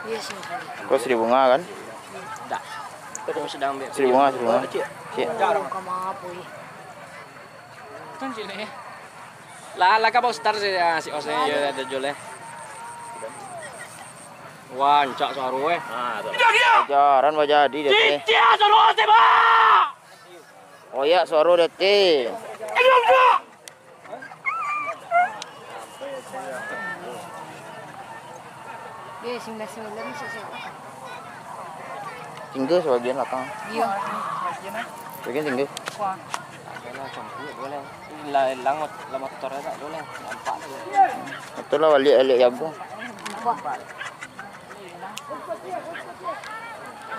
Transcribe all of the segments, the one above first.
Iya sih. Kok Sri Bunga kan? Enggak. Kita sedang ambil. Sri Bunga, Sri Bunga. Cik. Jarang kamu apa ya? Kan sini. Lah ka poster si Ose ya ada jole. Wah, encak saru we. Jaran mau jadi deh. Cia saru Ose ba. Oh ya, suara dete. Iya, 99 sih. Tinggi sebagian belakang. Iya. Sebagian tinggi. Wah. Lah campur boleh. Langot la motor tak boleh. Nampak tu. Itulah balik jagung. Wah.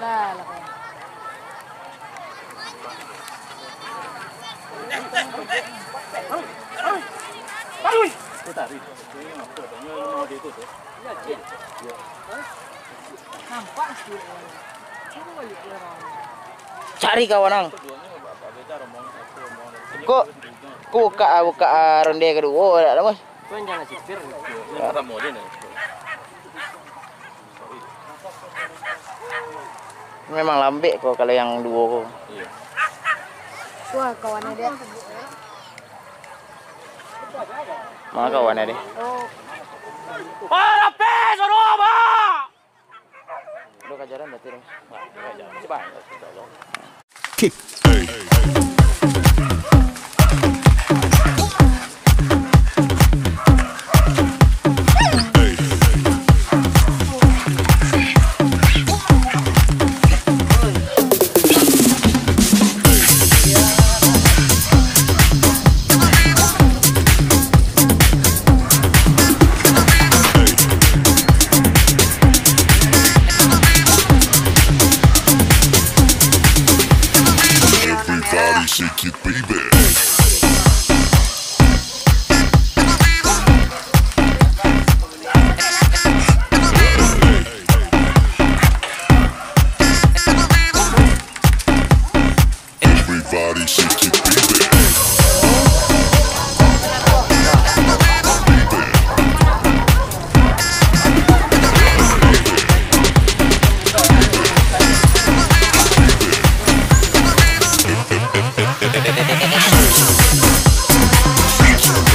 Lah. Nampak sih. Cari kawan ang. Kok buka ronde kedua ada mas? Kau jangan sipir. Memang lambek kok kalau yang duo. Wah, kawannya dia. Mana kawannya deh? Oh, Para pes roba. Udah kajaran berarti dong. Coba. Kick. Shake it, baby. Everybody shake it, baby.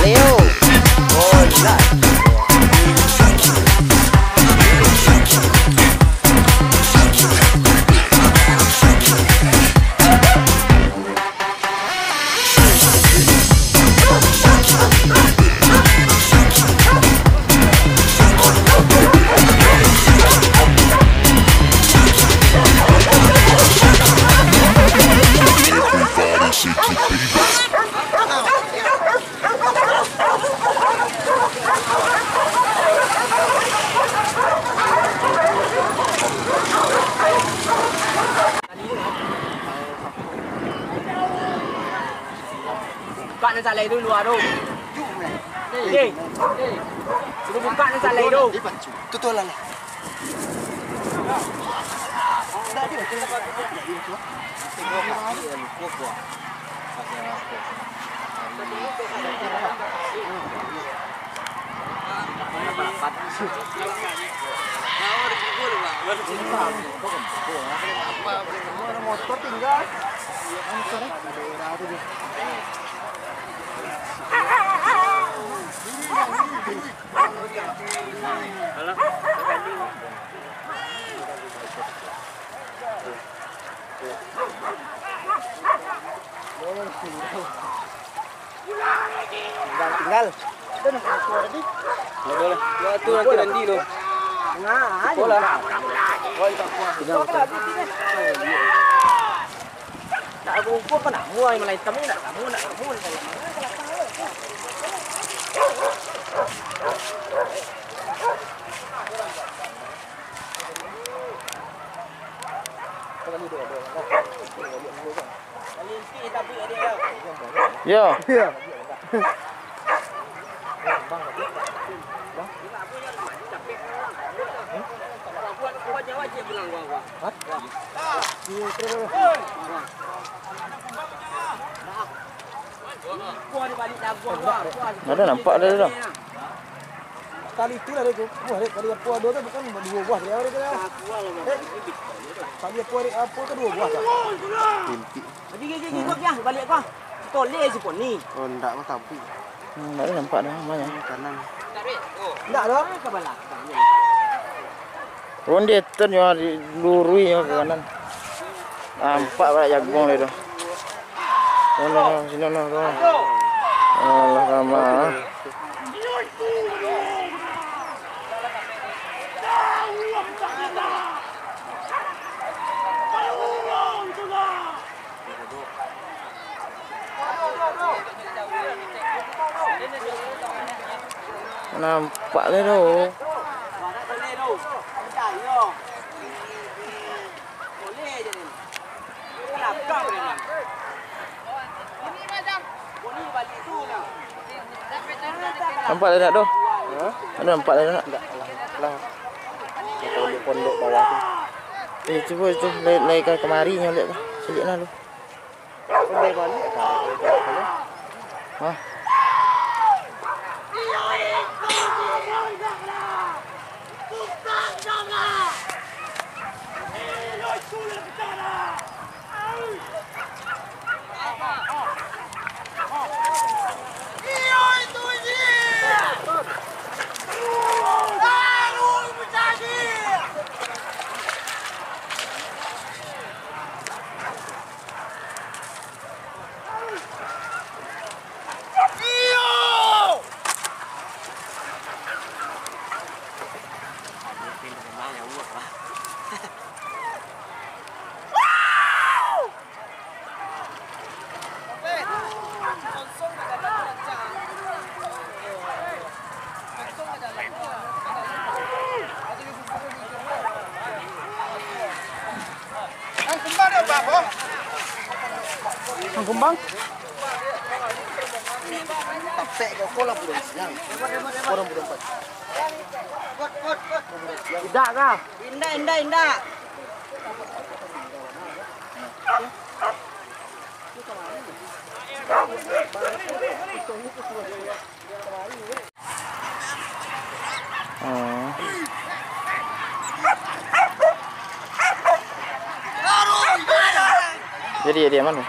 Leo. Oh, gila. Everybody shake it, baby. Buka ni salai dulu aduh. Hei. Suruh buka ni salai dulu. Tutul lah. motor tinggal. Tinggal. Itu nak keluar tadi. Boleh. Ya tu nanti nanti tu. Nah, Bola. tak aku ukur kan nak muai malai tamu nak kamu nak kamu nak. Yo. Ya. Ada nampak ada dah. Tali itu lah itu. Wah, tali apa dua tu bukan dua buah dia ada dia. Tali apa tu dua buah. Timpi. Pergi kau ya, balik kau. Toleh si pon ni. Oh, enggak kau tapi. Enggak ada nampak dah banyak. Kanan. Enggak dah ke balak. Ronde turn yo lurui yo ke kanan. Nampak banyak jagung dia tu. Oh, sini no. Allah lama. Nampak dia tu. Nampak dia tak tu? Ada nampak dia tak? Lah. Pondok bawah tu. Cuba tu lay ke kemari nyo lihat tu. Seliklah lu. Sampai balik kan. Ha. Kumbang. Tapek kau kolam belum siang. Orang belum empat. Tidak kah? Indah. Jadi dia mana?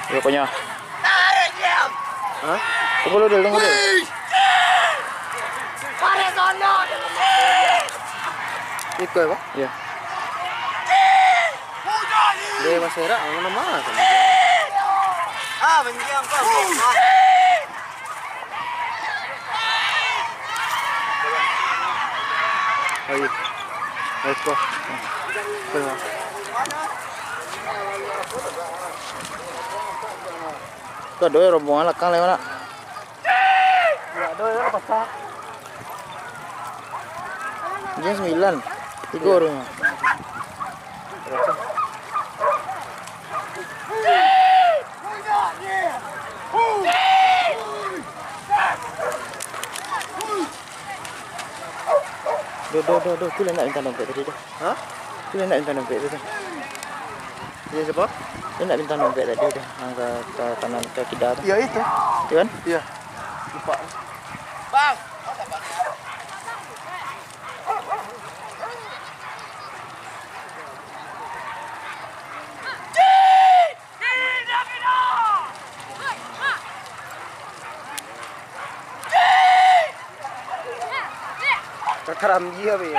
Yo punya. Hah? Tunggu dulu. Ikut apa? Ya. Dia masih rak mana? Benjang kau. Ayo. Ayo. Tengah. Tu ada rombongan lekang lewat nak. Ada yang pasal. Jam 9. 3 orang. Duh. Tu nak minta dompet tadi dah. Hah? Tu nak minta dompet tu. Dia siapa? Dia nak minta dompet tadi dah. Angka ke kanan ke kidar tu. Ya itu. Ya kan? Iya. Lupa. Bang. Terkeram dia be.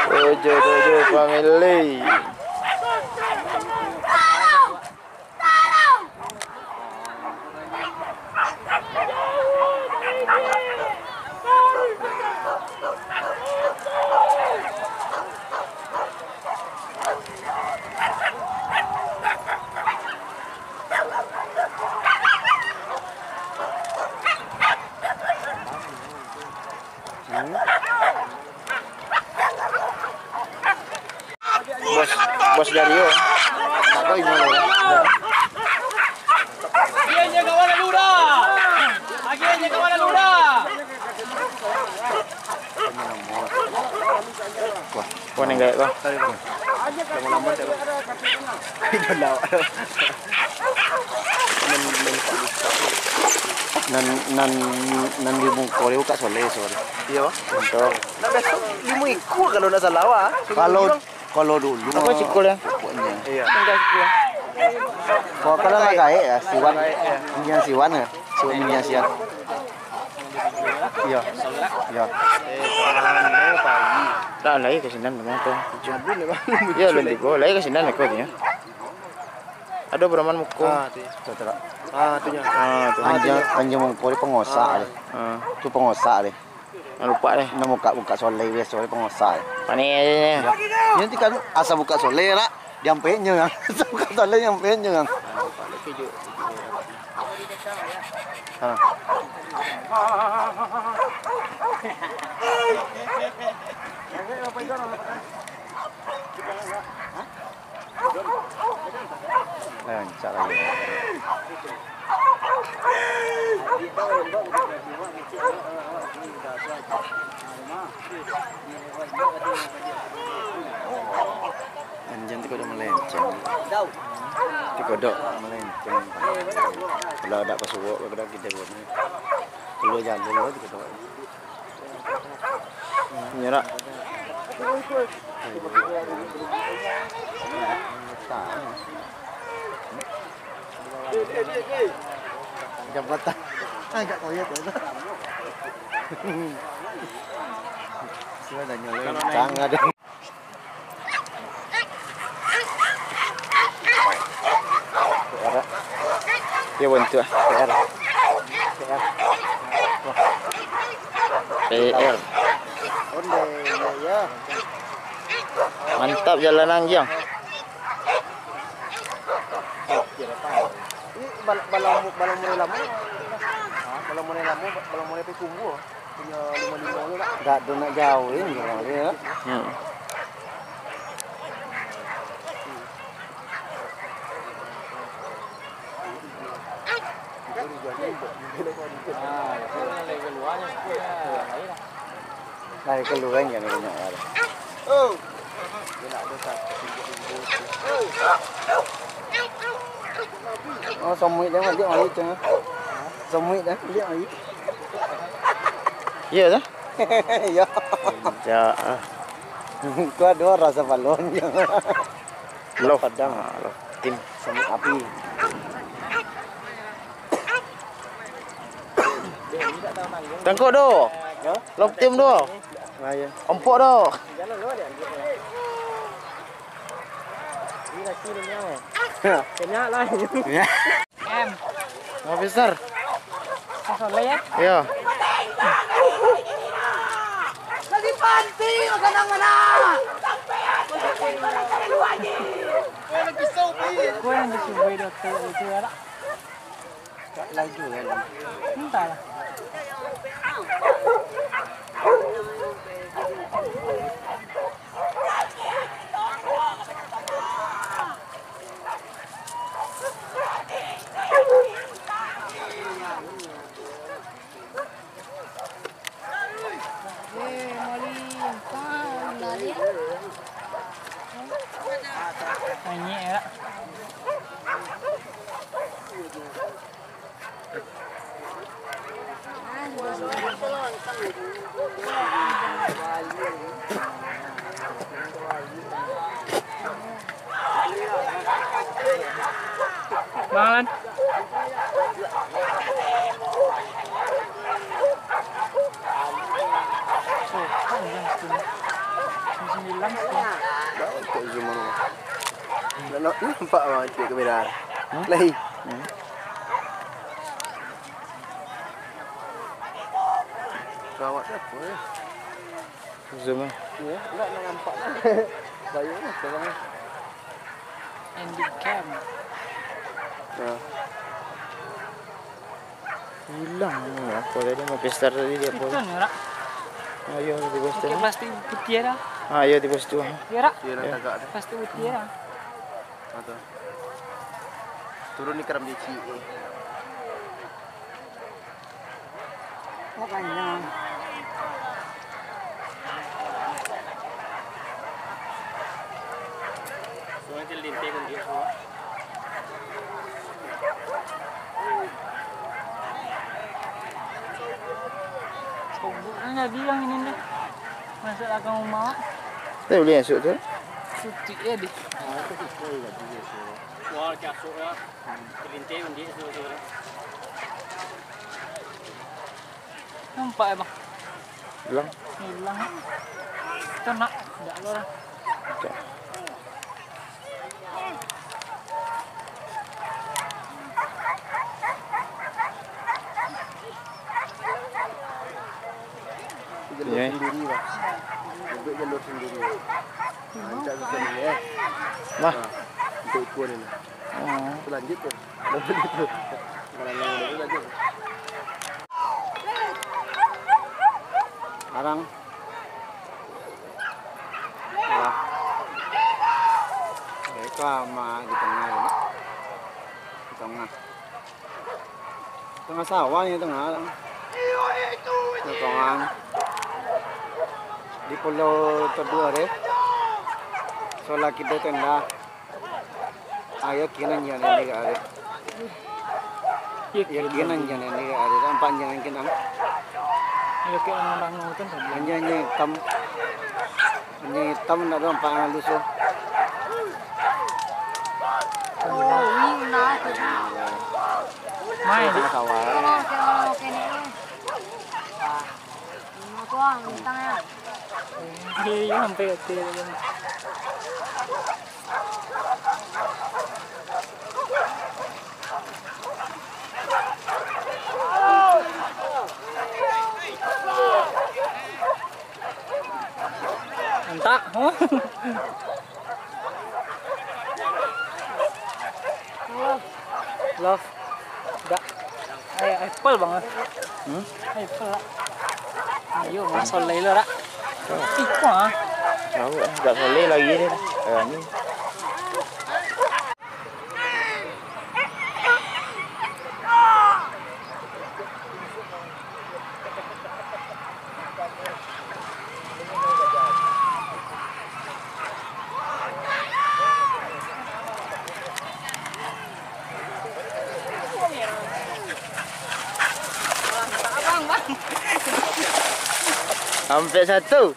Tujuh family. Bos Dario. Apa ini? Akhirnya kawan Lura. Akhirnya kawan Lura. Wah, nenggak kok. Lama-lama tak. Itu lawak. Nan di Mungkol itu Kak Soleh sore. Iya, untuk. Nak besok 5 ekor kalau nak salah wah. Kalau dulu Apa cikul ya? iya. Enggak cikul. Kalau nak gaek ya siwan. Minyak siwan ya. Siwan minyak siwan. Iya. Iya. Tak lagi ke sini memang tu. Ya lebih go. Lagi ke sini nak kau dia. Ada beraman muko. Tu. Tu nya. Tu. Anjing Mungkol pengosak deh. Tu pengosak deh. Lupa deh. Nak buka Soleh wes Soleh pengosak. Pani aja. Nanti kan asal buka Soleh nak diampenya kan. Asal buka Soleh diampenya kan. Lancar lagi. Anjing tu kodok melenceng. Ti kodok melenceng. Kalau ada pasuwok kalau kita buat ni. Keluar jalan dulu ti kodok. Nyerak. Jabatan. Agak koyak tu. Sudah dah nyolong. Ada. Dia bantu ah. PR. Onde ya. Mantap jalan Angjang. Ini balang mulai lama. Balang mulai lama, balang mulai Pekumbu. Punya 55 lu nak. Tak ada nak jauh ini ya. Này cái lúa anh này nhỏ rồi. Xong mũi đấy mà liệu ấy chứ. Xong mũi đấy liệu ấy. Iya dah. Ya. Ya. Gua dua rasa balon. Loh padang. Loh tim Sama api. Tangkok doh. Loh tim doh. Nah ya. Empok doh. Kena lah. Em. Mau besar. Soleh ya. Ya. Lagi panti, makanang mana? Kau yang disuruh dokter itu ya lah. Lagi lah. Entahlah. Ini ya. Malan. So, Nampak bang cik kamera. Lahi. Rawat apa ya? Zoom eh. Ya, enggak nampak. Bayar lah sekarang. Ending cam. Nah, Hilang apa tadi mau pesta tadi dia Itu apa? nih, Rak. Ayo di pesta. Pakai plastik putih dah. Ayo di pesta. Ya, Rak. dia nak tagak dah. Plastik putih dah. Atau turun ni keram dia cik. Makanya. Soalnya dia lintai kan dia semua. Sombongnya bilang ini deh. Masuk akan rumah. Saya boleh masuk tu. Putih ya di. Wah, casuk ya. Lintai kan dia semua. Nampak ya bang? Hilang. Hilang. Kita nak. Tidak lo lah. Okay. Jalur Ya. sendiri bang. Untuk jalur sendiri. Tak bisa ni eh. Mah. Untuk ikut ni. Oh. Lanjut tu. Lepas itu. Kalau yang lanjut. Arang. Wah. Mereka mah di tengah ni. Di tengah. Tengah sawah ni tengah. Di tengah. Di pulau kedua deh. Soalnya kita tenda. Ayo kinan jalan ni ada. Ya kinan jalan ni ada. Empat jalan kinan. Ya kayak orang hutan tadi. Hanya hitam. Hanya hitam nak ada empat halus tu. Main di. Tengah sawah. Iya sampai ke dalam. Entah, huh? Love. Enggak. Apple banget. Apple lah. Ayo, masuk lele lah. Iko ah. Tahu tak boleh lagi dia. Ni. Hampir satu.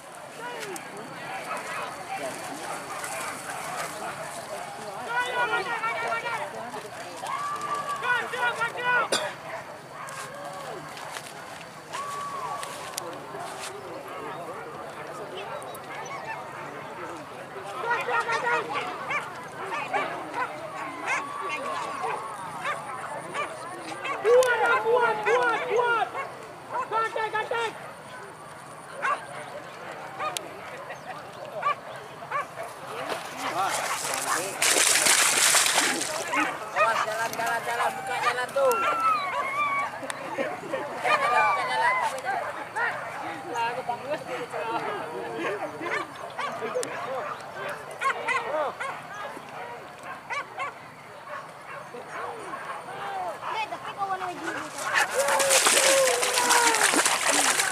Jalan, buka jalan tuh.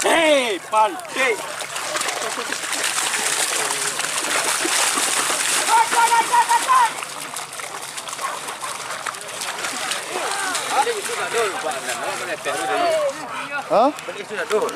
Hey, Palde. Ha? Balik sudah dulu.